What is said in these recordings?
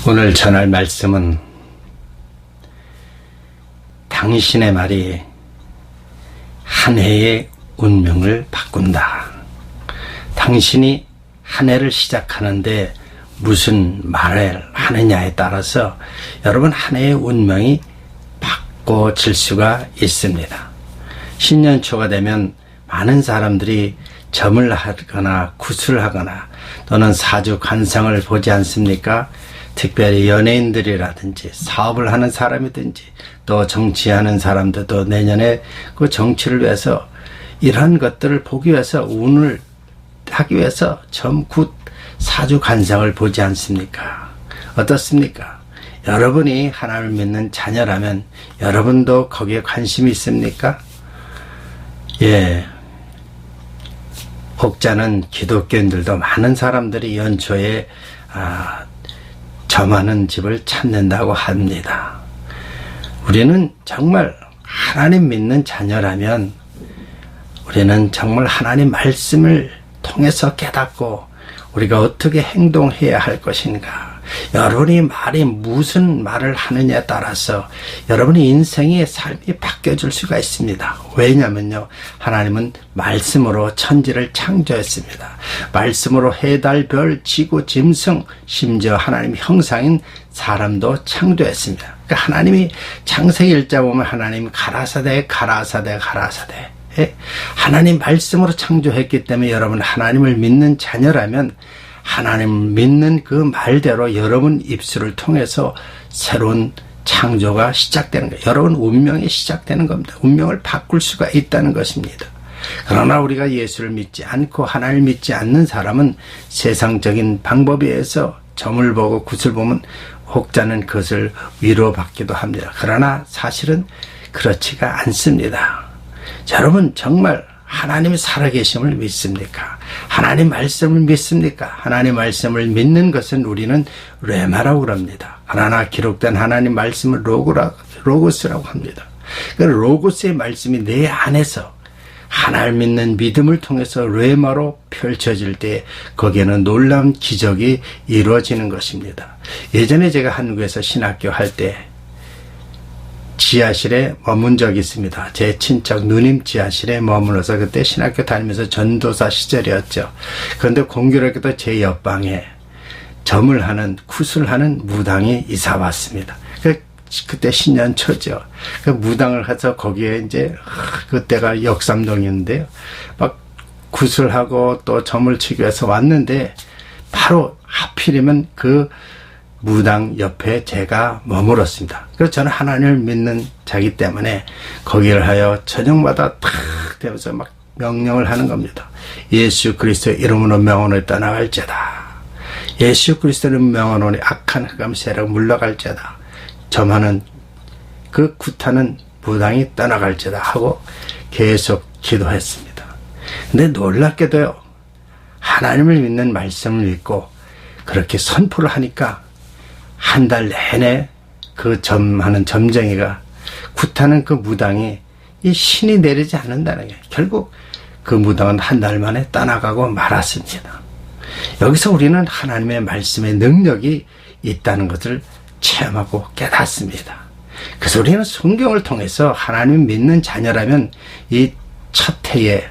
오늘 전할 말씀은 당신의 말이 한 해의 운명을 바꾼다. 당신이 한 해를 시작하는데 무슨 말을 하느냐에 따라서 여러분 한 해의 운명이 바꿔질 수가 있습니다. 신년초가 되면 많은 사람들이 점을 하거나 구슬을 하거나 또는 사주 관상을 보지 않습니까? 특별히 연예인들이라든지 사업을 하는 사람이든지 또 정치하는 사람들도 내년에 그 정치를 위해서 이러한 것들을 보기 위해서 운을 하기 위해서 점, 굿, 사주 관상을 보지 않습니까? 어떻습니까? 여러분이 하나님을 믿는 자녀라면 여러분도 거기에 관심이 있습니까? 예. 혹자는 기독교인들도 많은 사람들이 연초에 점하는 집을 찾는다고 합니다. 우리는 정말 하나님 믿는 자녀라면 우리는 정말 하나님 말씀을 통해서 깨닫고 우리가 어떻게 행동해야 할 것인가, 여러분이 말이 무슨 말을 하느냐에 따라서 여러분의 인생의 삶이 바뀌어질 수가 있습니다. 왜냐면요, 하나님은 말씀으로 천지를 창조했습니다. 말씀으로 해, 달, 별, 지구, 짐승, 심지어 하나님 형상인 사람도 창조했습니다. 그러니까 하나님이 창세기 1장 보면 하나님이 가라사대 하나님 말씀으로 창조했기 때문에 여러분 하나님을 믿는 자녀라면 하나님을 믿는 그 말대로 여러분 입술을 통해서 새로운 창조가 시작되는 거예요. 여러분 운명이 시작되는 겁니다. 운명을 바꿀 수가 있다는 것입니다. 그러나 우리가 예수를 믿지 않고 하나님을 믿지 않는 사람은 세상적인 방법에 의해서 점을 보고 굿을 보면 혹자는 그것을 위로받기도 합니다. 그러나 사실은 그렇지가 않습니다. 자, 여러분 정말 하나님이 살아계심을 믿습니까? 하나님 말씀을 믿습니까? 하나님 말씀을 믿는 것은 우리는 레마라고 그럽니다. 그러나 기록된 하나님 말씀을 로고스라고 합니다. 그 로고스의 말씀이 내 안에서 하나님 믿는 믿음을 통해서 레마로 펼쳐질 때 거기에는 놀라운 기적이 이루어지는 것입니다. 예전에 제가 한국에서 신학교 할 때 지하실에 머문 적이 있습니다. 제 친척 누님 지하실에 머물러서 그때 신학교 다니면서 전도사 시절이었죠. 그런데 공교롭게도 제 옆방에 점을 하는, 굿을 하는 무당이 이사 왔습니다. 그때 신년초죠. 그 무당을 해서 거기에 이제 그때가 역삼동이었는데요. 막 굿을 하고 또 점을 치기 위해서 왔는데 바로 하필이면 그 무당 옆에 제가 머물었습니다. 그래서 저는 하나님을 믿는 자기 때문에 거기를 하여 저녁마다 탁 되면서 막 명령을 하는 겁니다. 예수 그리스도의 이름으로 명언을 떠나갈지어다. 예수 그리스도의 명언으로 악한 흑암 세력 물러갈지어다. 점하는 그 굿하는 무당이 떠나갈지어다 하고 계속 기도했습니다. 근데 놀랍게도요, 하나님을 믿는 말씀을 믿고 그렇게 선포를 하니까 한 달 내내 그 점하는 점쟁이가 굿하는 그 무당이 이 신이 내리지 않는다는 게, 결국 그 무당은 한 달 만에 떠나가고 말았습니다. 여기서 우리는 하나님의 말씀의 능력이 있다는 것을 체험하고 깨닫습니다. 그래서 우리는 성경을 통해서 하나님 믿는 자녀라면 이 첫 해에,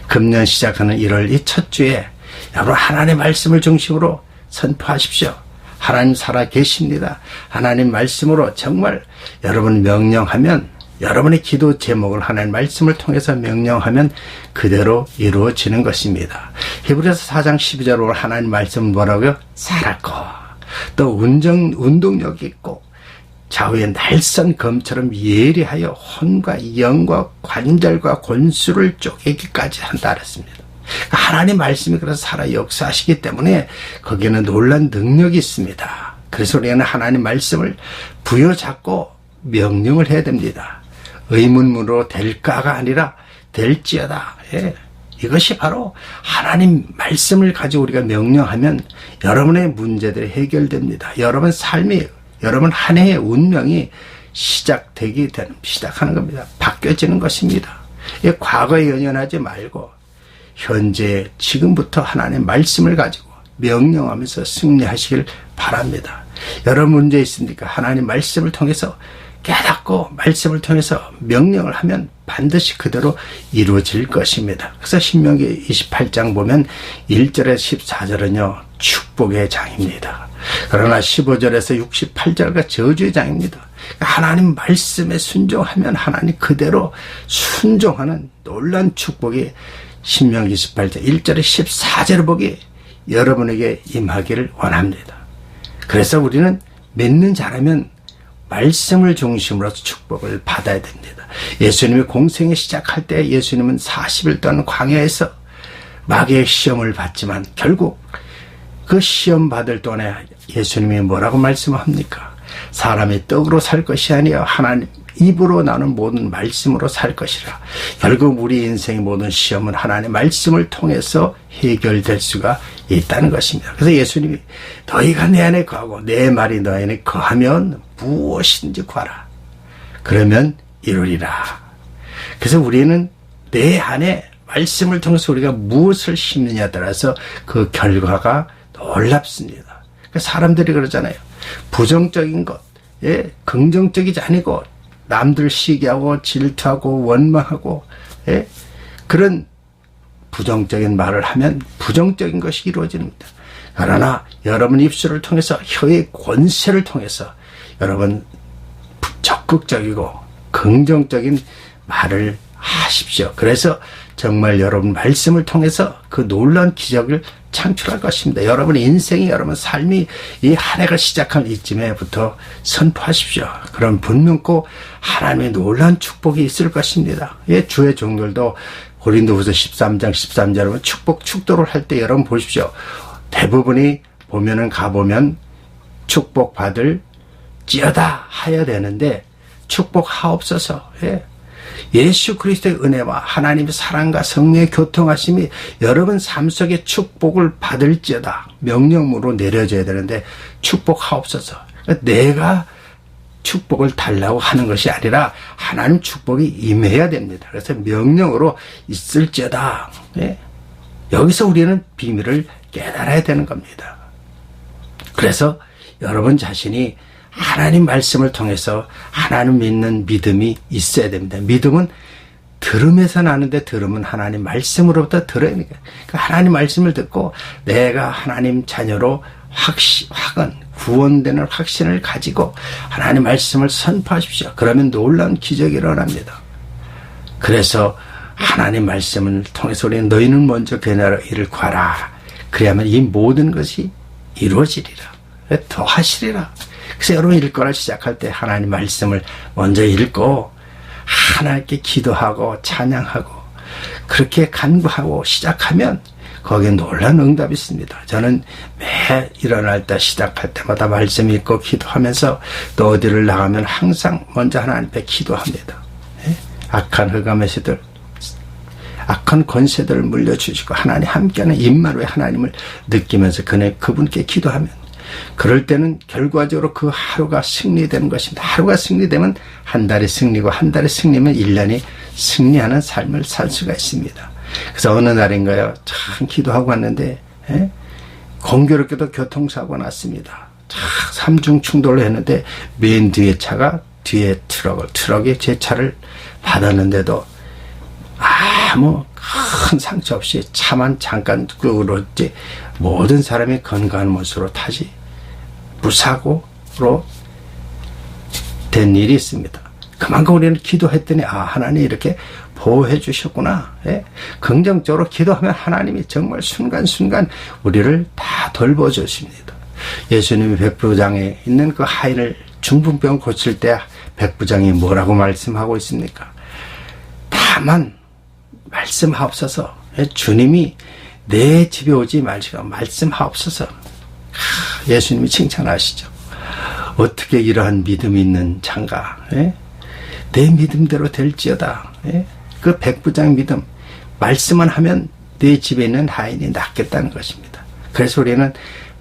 금년 시작하는 1월 이 첫 주에 여러분 하나님의 말씀을 중심으로 선포하십시오. 하나님 살아 계십니다. 하나님 말씀으로 정말 여러분 명령하면, 여러분의 기도 제목을 하나님 말씀을 통해서 명령하면 그대로 이루어지는 것입니다. 히브리서 4장 12절로 하나님 말씀은 뭐라고요? 살았고 또 운동력 있고 좌우에 날선 검처럼 예리하여 혼과 영과 관절과 권수를 쪼개기까지 한다 그랬습니다. 하나님 말씀이 그래서 살아 역사하시기 때문에 거기에는 놀란 능력이 있습니다. 그래서 우리는 하나님 말씀을 부여잡고 명령을 해야 됩니다. 의문문으로 될까가 아니라 될지어다. 이것이 바로 하나님 말씀을 가지고 우리가 명령하면 여러분의 문제들이 해결됩니다. 여러분 삶이, 여러분 한 해의 운명이 시작하는 겁니다. 바뀌어지는 것입니다. 과거에 연연하지 말고 현재 지금부터 하나님의 말씀을 가지고 명령하면서 승리하시길 바랍니다. 여러 문제 있습니까? 하나님 말씀을 통해서 깨닫고 말씀을 통해서 명령을 하면 반드시 그대로 이루어질 것입니다. 그래서 신명기 28장 보면 1절에서 14절은요 축복의 장입니다. 그러나 15절에서 68절가 저주의 장입니다. 하나님 말씀에 순종하면 하나님 그대로 순종하는 놀라운 축복이 신명기 28장 1절에 14절 보기 여러분에게 임하기를 원합니다. 그래서 우리는 믿는 자라면 말씀을 중심으로 축복을 받아야 됩니다. 예수님이 공생에 시작할 때 예수님은 40일 동안 광야에서 마귀의 시험을 받지만 결국 그 시험 받을 동안에 예수님이 뭐라고 말씀합니까? 사람이 떡으로 살 것이 아니라 하나님 입으로 나오는 모든 말씀으로 살 것이라. 결국 우리 인생의 모든 시험은 하나님의 말씀을 통해서 해결될 수가 있다는 것입니다. 그래서 예수님이 너희가 내 안에 거하고 내 말이 너희 안에 거하면 무엇이든지 구하라. 그러면 이루리라. 그래서 우리는 내 안에 말씀을 통해서 우리가 무엇을 심느냐에 따라서 그 결과가 놀랍습니다. 그러니까 사람들이 그러잖아요. 부정적인 것, 긍정적이지 아니고 남들 시기하고 질투하고 원망하고 그런 부정적인 말을 하면 부정적인 것이 이루어집니다. 그러나 여러분 입술을 통해서 혀의 권세를 통해서 여러분 적극적이고 긍정적인 말을 하십시오. 그래서 정말 여러분 말씀을 통해서 그 놀라운 기적을 창출할 것입니다. 여러분의 인생이 여러분 삶이 이 한 해가 시작한 이쯤에부터 선포하십시오. 그럼 분명코 하나님의 놀라운 축복이 있을 것입니다. 주의 종들도 고린도후서 13장 13절에 축도를 할 때 여러분 보십시오. 대부분이 보면은 가보면 축복받을 지어다 하여야 되는데 축복하옵소서. 예수 그리스도의 은혜와 하나님의 사랑과 성령의 교통하심이 여러분 삶 속에 축복을 받을지어다 명령으로 내려져야 되는데 축복하옵소서. 내가 축복을 달라고 하는 것이 아니라 하나님 축복이 임해야 됩니다. 그래서 명령으로 있을지어다. 여기서 우리는 비밀을 깨달아야 되는 겁니다. 그래서 여러분 자신이 하나님 말씀을 통해서 하나님 믿는 믿음이 있어야 됩니다. 믿음은 들음에서 나는데 들음은 하나님 말씀으로부터 들어야 합니다. 그러니까 하나님 말씀을 듣고 내가 하나님 자녀로 구원되는 확신을 가지고 하나님 말씀을 선포하십시오. 그러면 놀라운 기적이 일어납니다. 그래서 하나님 말씀을 통해서 우리는 너희는 먼저 그 나라 일을 구하라. 그래야만 이 모든 것이 이루어지리라. 더 하시리라. 그래서 여러분 일권을 시작할 때 하나님 말씀을 먼저 읽고 하나님께 기도하고 찬양하고 그렇게 간구하고 시작하면 거기에 놀라운 응답이 있습니다. 저는 매 일어날 때 시작할 때마다 말씀 읽고 기도하면서 또 어디를 나가면 항상 먼저 하나님 앞에 기도합니다. 악한 흑암에서들 악한 권세들을 물려주시고 하나님 함께하는 임마누엘 하나님을 느끼면서 그분께 기도하면 그럴 때는 결과적으로 그 하루가 승리되는 것입니다. 하루가 승리되면 한 달이 승리고 한 달이 승리면 1년이 승리하는 삶을 살 수가 있습니다. 그래서 어느 날인가요? 참 기도하고 왔는데 공교롭게도 교통사고가 났습니다. 참 삼중 충돌을 했는데 맨 뒤에 차가 뒤에 트럭이 제 차를 받았는데도 아무 큰 상처 없이 차만 잠깐 끌었지 모든 사람이 건강한 모습으로 타지 무사고로 된 일이 있습니다. 그만큼 우리는 기도했더니 하나님이 이렇게 보호해 주셨구나. 긍정적으로 기도하면 하나님이 정말 순간순간 우리를 다 돌보주십니다. 예수님이 백부장에 있는 그 하인을 중풍병 고칠 때 백부장이 뭐라고 말씀하고 있습니까? 다만 말씀하옵소서. 주님이 내 집에 오지 마시고 말씀하옵소서. 예수님이 칭찬하시죠. 어떻게 이러한 믿음이 있는 장가 내 믿음대로 될지어다. 그 백부장 믿음 말씀만 하면 내 집에 있는 하인이 낫겠다는 것입니다. 그래서 우리는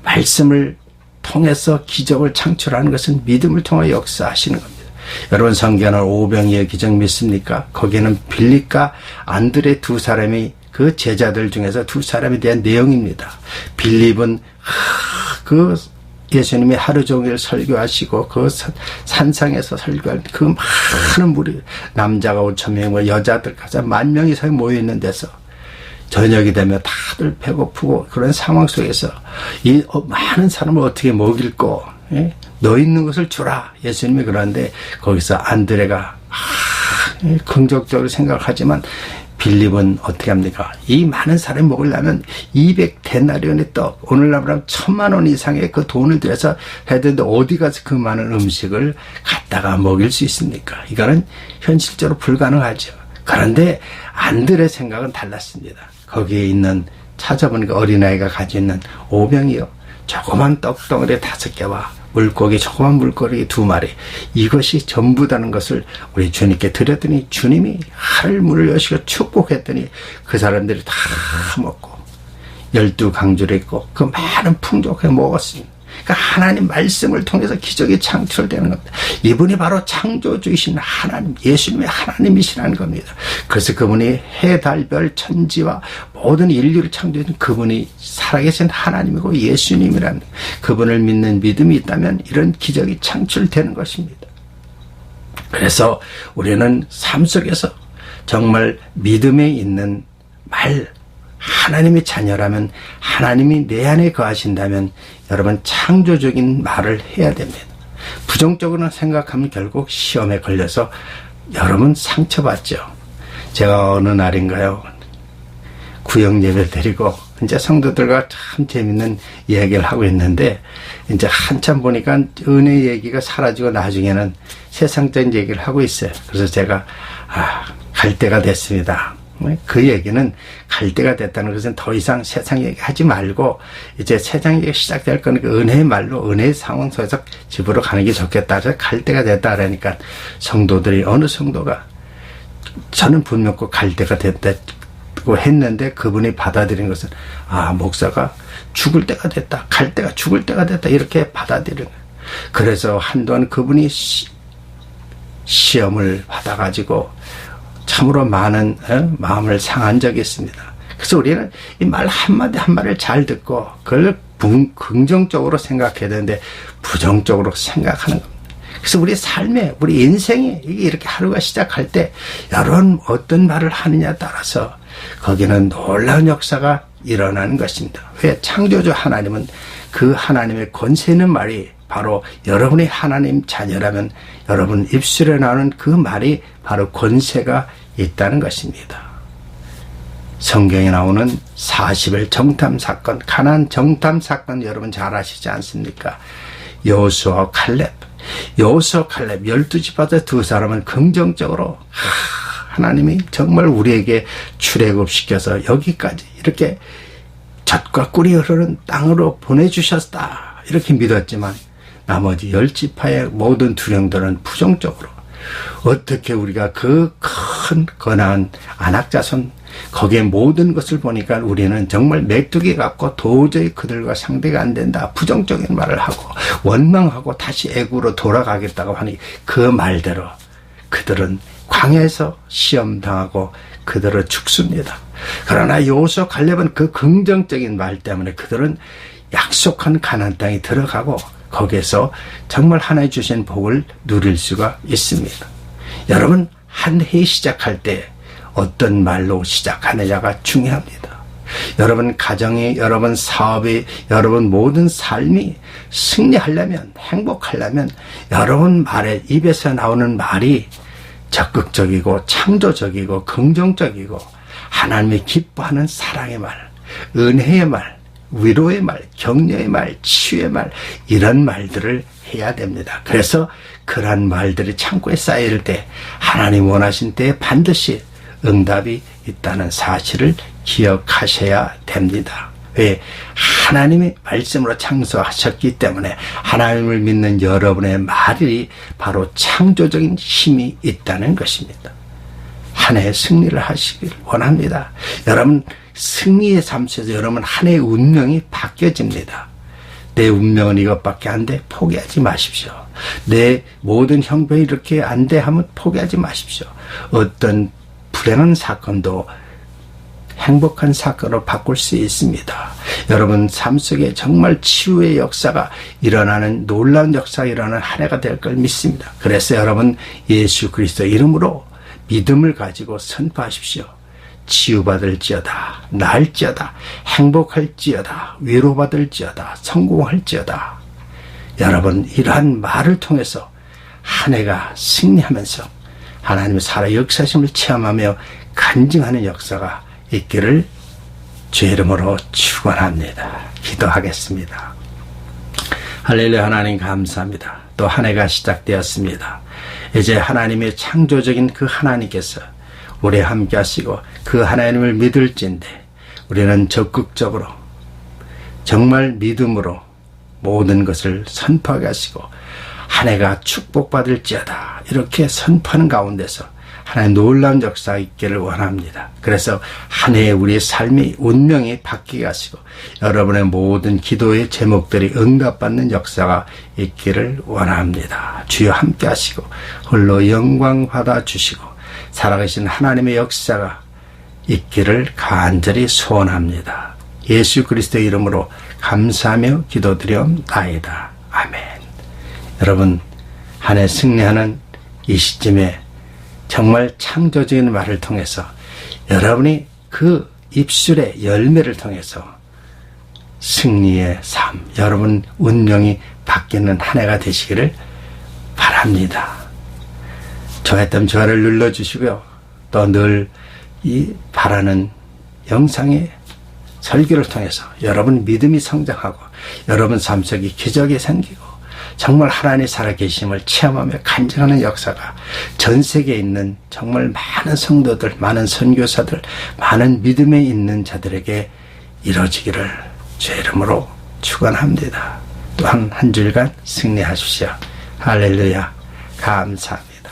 말씀을 통해서 기적을 창출하는 것은 믿음을 통해 역사하시는 겁니다. 여러분 성경은 오병이의 기적 믿습니까? 거기에는 빌립과 안드레 두 사람이 그 제자들 중에서 두 사람에 대한 내용입니다. 빌립은 그 예수님이 하루 종일 설교하시고 그 산상에서 설교할 그 많은 무리, 남자가 5,000명, 여자들까지 10,000명 이상이 모여있는 데서 저녁이 되면 다들 배고프고 그런 상황 속에서 이 많은 사람을 어떻게 먹일꼬, 너 있는 것을 주라. 예수님이 그러는데 거기서 안드레가 긍정적으로 생각하지만 빌립은 어떻게 합니까? 이 많은 사람이 먹으려면 200데나리온의 떡, 오늘날 말하면 1,000,000원 이상의 그 돈을 들여서 해야 되는데 어디 가서 그 많은 음식을 갖다가 먹일 수 있습니까? 이거는 현실적으로 불가능하죠. 그런데 안드레의 생각은 달랐습니다. 거기에 있는 찾아보니까 어린아이가 가지고 있는 오병이요, 조그만 떡덩어리 5개와 물고기, 조그만 물고기 2마리, 이것이 전부다는 것을 우리 주님께 드렸더니 주님이 하늘 문을 여시고 축복했더니 그 사람들이 다 먹고 12강주를 있고 그 많은 풍족하게 먹었습니다. 그러니까 하나님 말씀을 통해서 기적이 창출되는 겁니다. 이분이 바로 창조주이신 하나님, 예수님의 하나님이시라는 겁니다. 그래서 그분이 해, 달, 별, 천지와 모든 인류를 창조해준 그분이 살아계신 하나님이고 예수님이라는, 그분을 믿는 믿음이 있다면 이런 기적이 창출되는 것입니다. 그래서 우리는 삶 속에서 정말 믿음에 있는 말, 하나님의 자녀라면, 하나님이 내 안에 거하신다면 여러분 창조적인 말을 해야 됩니다. 부정적으로 생각하면 결국 시험에 걸려서 여러분 상처받죠. 제가 어느 날인가요, 구역 예배 드리고 이제 성도들과 참 재밌는 이야기를 하고 있는데 이제 한참 보니까 은혜 얘기가 사라지고 나중에는 세상적인 얘기를 하고 있어요. 그래서 제가 갈 때가 됐습니다. 그 얘기는 갈 때가 됐다는 것은 더 이상 세상 얘기 하지 말고 이제 세상 얘기가 시작될 거니까 은혜의 말로, 은혜의 상황 속에서 집으로 가는 게 좋겠다. 그래서 갈 때가 됐다 그러니까 성도들이, 어느 성도가 저는 분명 꼭 갈 때가 됐다고 했는데 그분이 받아들인 것은 목사가 죽을 때가 됐다, 갈 때가, 죽을 때가 됐다, 이렇게 받아들이는 거예요. 그래서 한동안 그분이 시험을 받아가지고 참으로 많은 마음을 상한 적이 있습니다. 그래서 우리는 이 말 한마디 한마디를 잘 듣고 그걸 긍정적으로 생각해야 되는데 부정적으로 생각하는 겁니다. 그래서 우리 삶에, 우리 인생에 이렇게 하루가 시작할 때 여러분 어떤 말을 하느냐에 따라서 거기는 놀라운 역사가 일어나는 것입니다. 왜? 창조주 하나님은 그 하나님의 권세 있는 말이 바로 여러분이 하나님 자녀라면 여러분 입술에 나오는 그 말이 바로 권세가 있다는 것입니다. 성경에 나오는 40일 정탐 사건, 가나안 정탐 사건 여러분 잘 아시지 않습니까? 여호수아와 칼렙, 12지파들 두 사람은 긍정적으로 하나님이 정말 우리에게 출애굽시켜서 여기까지 이렇게 젖과 꿀이 흐르는 땅으로 보내주셨다, 이렇게 믿었지만 나머지 10지파의 모든 두령들은 부정적으로, 어떻게 우리가 그 큰 거나한 안악자손 거기에 모든 것을 보니까 우리는 정말 메뚜기 같고 도저히 그들과 상대가 안 된다, 부정적인 말을 하고 원망하고 다시 애굽으로 돌아가겠다고 하니 그 말대로 그들은 광야에서 시험당하고 그들은 죽습니다. 그러나 여호수아 갈렙은 그 긍정적인 말 때문에 그들은 약속한 가나안 땅에 들어가고 거기에서 정말 하나님 주신 복을 누릴 수가 있습니다. 여러분 한 해 시작할 때 어떤 말로 시작하느냐가 중요합니다. 여러분 가정이, 여러분 사업이, 여러분 모든 삶이 승리하려면, 행복하려면 여러분 말에, 입에서 나오는 말이 적극적이고 창조적이고 긍정적이고 하나님이 기뻐하는 사랑의 말, 은혜의 말, 위로의 말, 격려의 말, 치유의 말, 이런 말들을 해야 됩니다. 그래서 그러한 말들이 창고에 쌓일 때 하나님 원하신 때에 반드시 응답이 있다는 사실을 기억하셔야 됩니다. 왜? 하나님의 말씀으로 창조하셨기 때문에 하나님을 믿는 여러분의 말이 바로 창조적인 힘이 있다는 것입니다. 한 해 승리를 하시길 원합니다. 여러분 승리의 삶 속에서 여러분 한 해의 운명이 바뀌어집니다. 내 운명은 이것밖에 안 돼, 포기하지 마십시오. 내 모든 형편이 이렇게 안 돼 하면 포기하지 마십시오. 어떤 불행한 사건도 행복한 사건으로 바꿀 수 있습니다. 여러분 삶 속에 정말 치유의 역사가 일어나는, 놀라운 역사가 일어나는 한 해가 될 걸 믿습니다. 그래서 여러분 예수 그리스도 이름으로 믿음을 가지고 선포하십시오. 치유받을지어다, 나을지어다, 행복할지어다, 위로받을지어다, 성공할지어다. 여러분 이러한 말을 통해서 한 해가 승리하면서 하나님의 살아 역사심을 체험하며 간증하는 역사가 있기를 주의 이름으로 축원합니다. 기도하겠습니다. 할렐루야. 하나님 감사합니다. 또 한 해가 시작되었습니다. 이제 하나님의 창조적인 그 하나님께서 우리 함께 하시고 그 하나님을 믿을진데 우리는 적극적으로 정말 믿음으로 모든 것을 선포하게 하시고 한 해가 축복받을지어다 이렇게 선포하는 가운데서 하나님 놀라운 역사가 있기를 원합니다. 그래서 한 해에 우리의 삶이 운명이 바뀌게 하시고 여러분의 모든 기도의 제목들이 응답받는 역사가 있기를 원합니다. 주여 함께 하시고 홀로 영광 받아 주시고 살아계신 하나님의 역사가 있기를 간절히 소원합니다. 예수 그리스도의 이름으로 감사하며 기도드리옵나이다. 아멘. 여러분 한 해 승리하는 이 시점에 정말 창조적인 말을 통해서 여러분이 그 입술의 열매를 통해서 승리의 삶, 여러분 운명이 바뀌는 한 해가 되시기를 바랍니다. 좋아했다면 좋아를 눌러주시고요. 또 늘 이 바라는 영상의 설교를 통해서 여러분 믿음이 성장하고 여러분 삶 속에 기적이 생기고 정말 하나님의 살아계심을 체험하며 간증하는 역사가 전 세계에 있는 정말 많은 성도들, 많은 선교사들, 많은 믿음에 있는 자들에게 이루어지기를 주의 이름으로 축원합니다. 또한 한 주일간 승리하십시오. 할렐루야. 감사합니다.